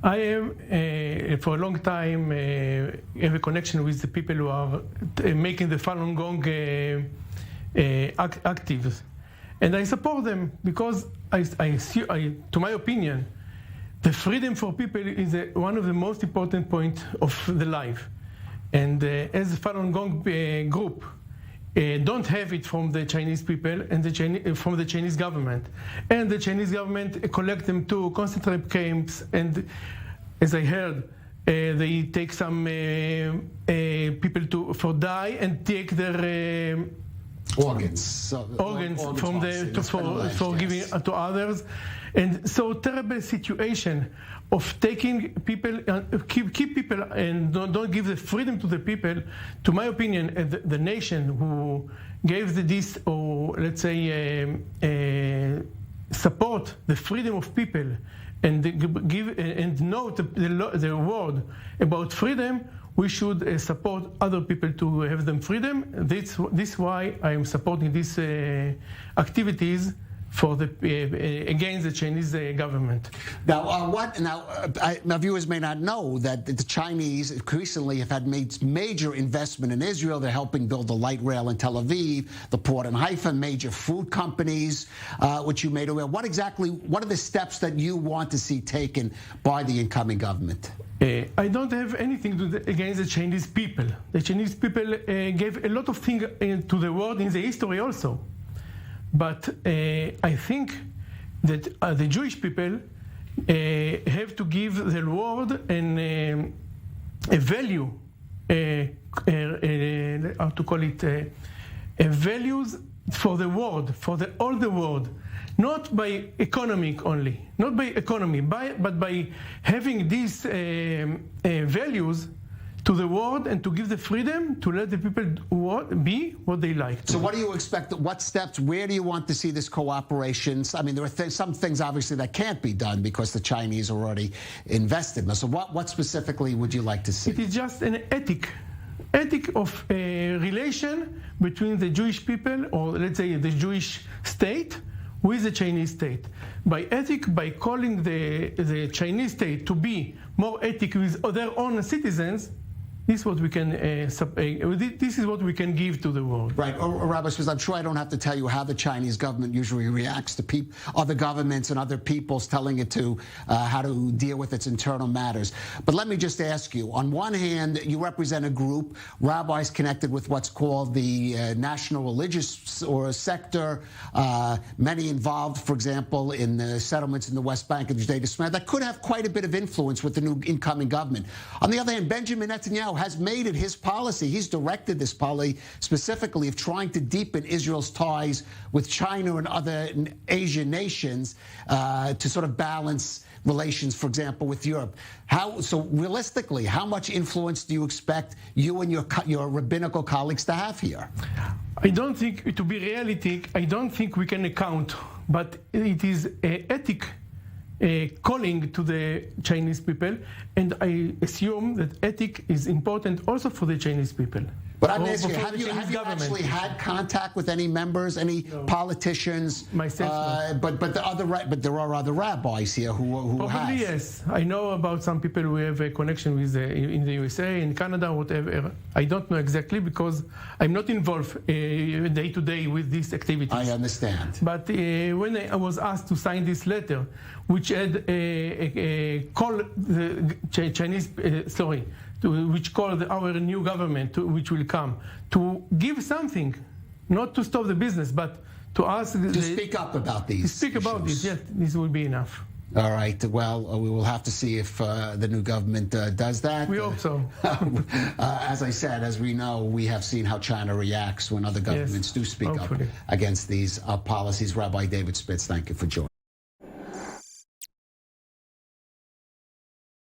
I am, for a long time, have a connection with the people who are making the Falun Gong actives. And I support them because, to my opinion, the freedom for people is one of the most important points of the life. And as the Falun Gong group, don't have it from the Chinese people and from the Chinese government. And the Chinese government collect them to concentrate camps, and as I heard, they take some people for die and take their organs for giving to others. And so terrible situation of taking people, keep people and don't give the freedom to the people. To my opinion, the nation who gave this, or let's say, support the freedom of people and give and know the word about freedom, we should support other people to have them freedom. This is why I am supporting these activities for the against the Chinese government. Now, my viewers may not know that the Chinese recently have made major investment in Israel. They're helping build the light rail in Tel Aviv, the port in Haifa, major food companies, which you made aware. What are the steps that you want to see taken by the incoming government? I don't have anything against the Chinese people. The Chinese people gave a lot of things to the world in the history also. But I think that the Jewish people have to give the world a value, how to call it, values for the world, for all the world, not by economic only, not by economy, but by having these values to the world and to give the freedom to let the people be what they like. So what do you expect? What steps, where do you want to see this cooperation? I mean, there are some things obviously that can't be done because the Chinese are already invested. So what specifically would you like to see? It is just an ethic of relation between the Jewish people, or let's say the Jewish state, with the Chinese state. By ethic, by calling the Chinese state to be more ethic with their own citizens, this is what we can. This is what we can give to the world. Right, Rabbi Spitz, I'm sure I don't have to tell you how the Chinese government usually reacts to other governments and other peoples telling it to how to deal with its internal matters. But let me just ask you: on one hand, you represent a group, rabbis connected with what's called the national religious sector, many involved, for example, in the settlements in the West Bank and Judea-Samaria, that could have quite a bit of influence with the new incoming government. On the other hand, Benjamin Netanyahu has made it his policy. He's directed this policy specifically of trying to deepen Israel's ties with China and other Asian nations to sort of balance relations, for example, with Europe. So realistically, how much influence do you expect you and your rabbinical colleagues to have here? I don't think, to be realistic, I don't think we can account, but it is ethic calling to the Chinese people, and I assume that ethic is important also for the Chinese people. But I'm asking, have you actually had contact with any members, any politicians? Myself, but there are other rabbis here who probably have. Yes, I know about some people who have a connection with in the USA, in Canada, whatever. I don't know exactly because I'm not involved day to day with these activities. I understand. But when I was asked to sign this letter, which had call the Chinese, which called our new government, which will come, to give something, not to stop the business, but to ask to speak up about these. To speak about this, yes, this will be enough. All right. Well, we will have to see if the new government does that. We hope so. As I said, as we know, we have seen how China reacts when other governments do speak up against these policies. Rabbi David Spitz, thank you for joining.